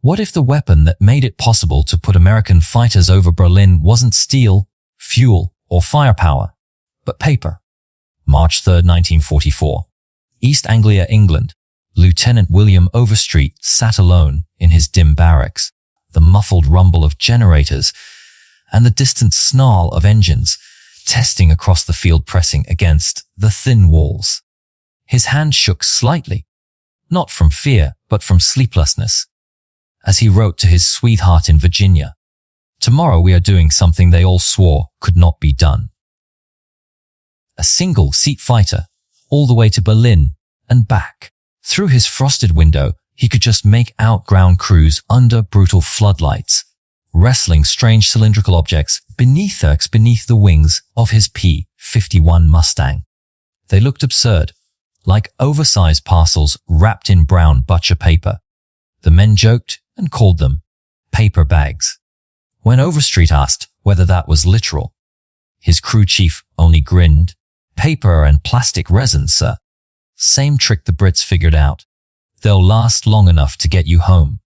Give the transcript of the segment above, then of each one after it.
What if the weapon that made it possible to put American fighters over Berlin wasn't steel, fuel, or firepower, but paper? March 3, 1944. East Anglia, England. Lieutenant William Overstreet sat alone in his dim barracks. The muffled rumble of generators and the distant snarl of engines testing across the field, pressing against the thin walls. His hand shook slightly, not from fear, but from sleeplessness, as he wrote to his sweetheart in Virginia, "Tomorrow we are doing something they all swore could not be done. A single-seat fighter, all the way to Berlin and back." Through his frosted window, he could just make out ground crews under brutal floodlights, wrestling strange cylindrical objects beneath the wings of his P-51 Mustang. They looked absurd, like oversized parcels wrapped in brown butcher paper. The men joked and called them paper bags. When Overstreet asked whether that was literal, his crew chief only grinned. "Paper and plastic resin, sir. Same trick the Brits figured out. They'll last long enough to get you home."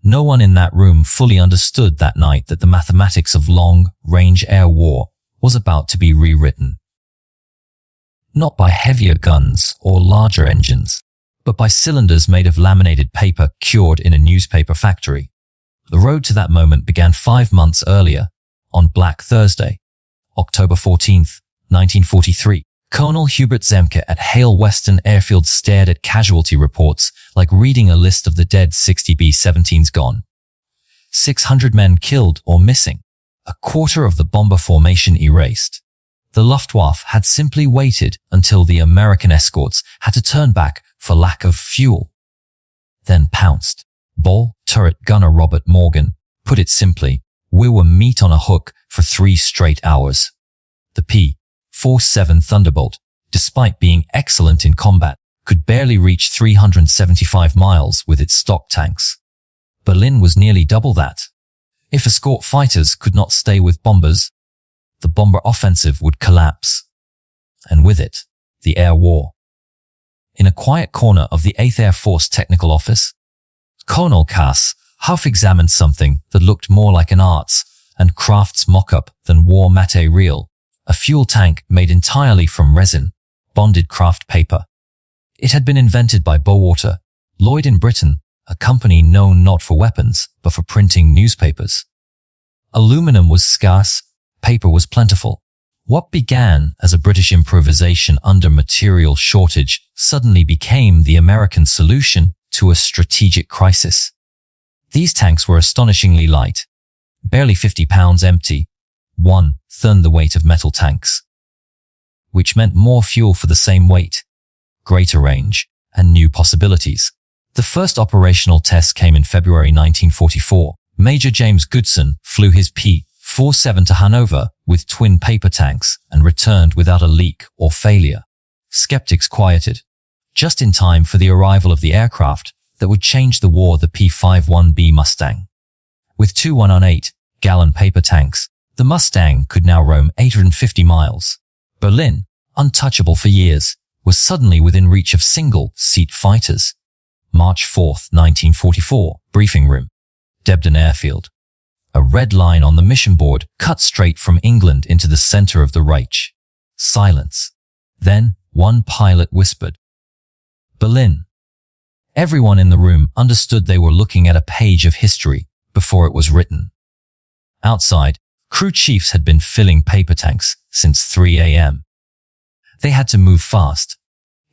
No one in that room fully understood that night that the mathematics of long-range air war was about to be rewritten. Not by heavier guns or larger engines, but by cylinders made of laminated paper cured in a newspaper factory. The road to that moment began 5 months earlier, on Black Thursday, October 14th, 1943. Colonel Hubert Zemke at Hale Western Airfield stared at casualty reports like reading a list of the dead 60 B-17s gone. 600 men killed or missing, a quarter of the bomber formation erased. The Luftwaffe had simply waited until the American escorts had to turn back for lack of fuel, then pounced. Ball turret gunner Robert Morgan put it simply, "We were meat on a hook for 3 straight hours." The P-47 Thunderbolt, despite being excellent in combat, could barely reach 375 miles with its stock tanks. Berlin was nearly double that. If escort fighters could not stay with bombers, the bomber offensive would collapse, and with it, the air war. In a quiet corner of the 8th Air Force Technical Office, Colonel Cass half-examined something that looked more like an arts and crafts mock-up than war material, a fuel tank made entirely from resin-bonded craft paper. It had been invented by Bowater, Lloyd in Britain, a company known not for weapons, but for printing newspapers. Aluminum was scarce, paper was plentiful. What began as a British improvisation under material shortage suddenly became the American solution to a strategic crisis. These tanks were astonishingly light, barely 50 pounds empty, 1/3 the weight of metal tanks, which meant more fuel for the same weight, greater range, and new possibilities. The first operational test came in February 1944. Major James Goodson flew his P-47 to Hanover with twin paper tanks and returned without a leak or failure. Skeptics quieted, just in time for the arrival of the aircraft that would change the war, the P-51 Mustang. With 2 1.8-gallon paper tanks, the Mustang could now roam 850 miles. Berlin, untouchable for years, was suddenly within reach of single-seat fighters. March 4, 1944, briefing room. Debden Airfield. A red line on the mission board cut straight from England into the center of the Reich. Silence. Then, one pilot whispered, "Berlin." Everyone in the room understood they were looking at a page of history before it was written. Outside, crew chiefs had been filling paper tanks since 3 a.m. They had to move fast.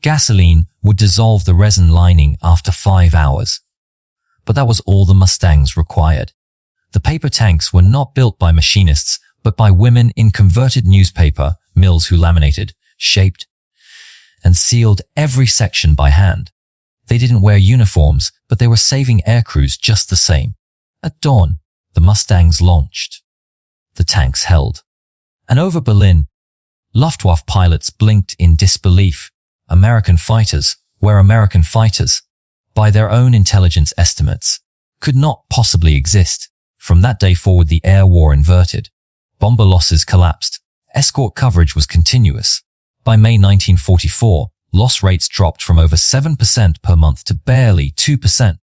Gasoline would dissolve the resin lining after 5 hours. But that was all the Mustangs required. The paper tanks were not built by machinists, but by women in converted newspaper mills who laminated, shaped, and sealed every section by hand. They didn't wear uniforms, but they were saving aircrews just the same. At dawn, the Mustangs launched. The tanks held. And over Berlin, Luftwaffe pilots blinked in disbelief. American fighters were American fighters, by their own intelligence estimates, could not possibly exist. From that day forward, the air war inverted. Bomber losses collapsed. Escort coverage was continuous. By May 1944, loss rates dropped from over 7% per month to barely 2%.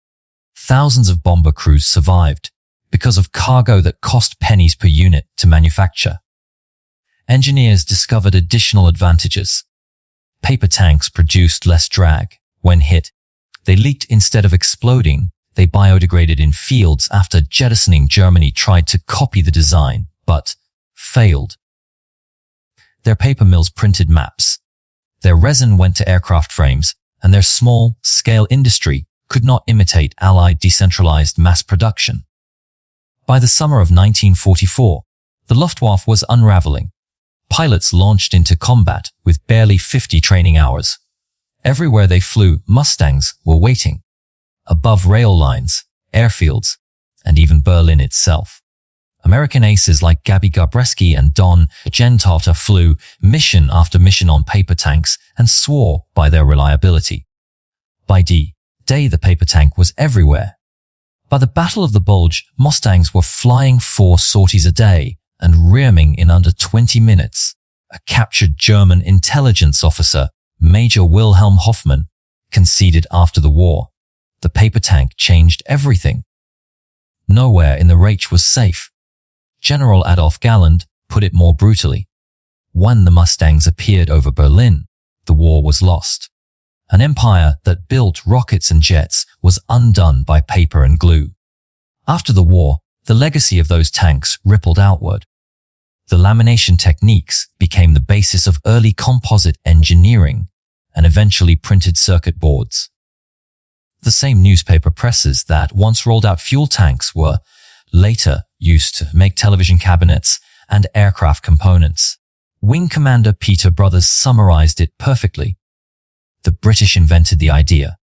thousands of bomber crews survived because of cargo that cost pennies per unit to manufacture. Engineers discovered additional advantages. Paper tanks produced less drag. When hit, they leaked instead of exploding. They biodegraded in fields after jettisoning. Germany tried to copy the design, but failed. Their paper mills printed maps. Their resin went to aircraft frames, and their small-scale industry could not imitate Allied decentralized mass production. By the summer of 1944, the Luftwaffe was unraveling. Pilots launched into combat with barely 50 training hours. Everywhere they flew, Mustangs were waiting. Above rail lines, airfields, and even Berlin itself. American aces like Gabi Gabreski and Don Gentata flew mission after mission on paper tanks and swore by their reliability. By D-Day, the paper tank was everywhere. By the Battle of the Bulge, Mustangs were flying 4 sorties a day and rearming in under 20 minutes. A captured German intelligence officer, Major Wilhelm Hoffmann, conceded after the war. The paper tank changed everything. Nowhere in the Reich was safe. General Adolf Galland put it more brutally. When the Mustangs appeared over Berlin, the war was lost. An empire that built rockets and jets was undone by paper and glue. After the war, the legacy of those tanks rippled outward. The lamination techniques became the basis of early composite engineering and eventually printed circuit boards. The same newspaper presses that once rolled out fuel tanks were later used to make television cabinets and aircraft components. Wing Commander Peter Brothers summarized it perfectly. The British invented the idea.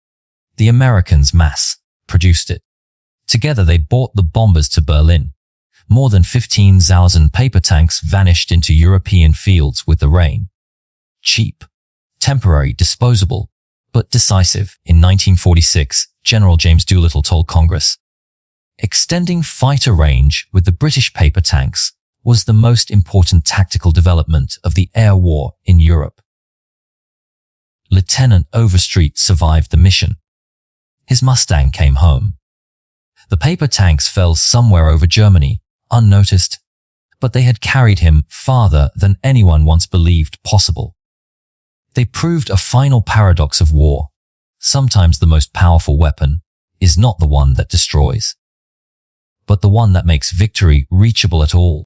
The Americans mass-produced it. Together they brought the bombers to Berlin. More than 15,000 paper tanks vanished into European fields with the rain. Cheap, temporary, disposable, but decisive. In 1946, General James Doolittle told Congress, "Extending fighter range with the British paper tanks was the most important tactical development of the air war in Europe." Lieutenant Overstreet survived the mission. His Mustang came home. The paper tanks fell somewhere over Germany, unnoticed, but they had carried him farther than anyone once believed possible. They proved a final paradox of war. Sometimes the most powerful weapon is not the one that destroys, but the one that makes victory reachable at all.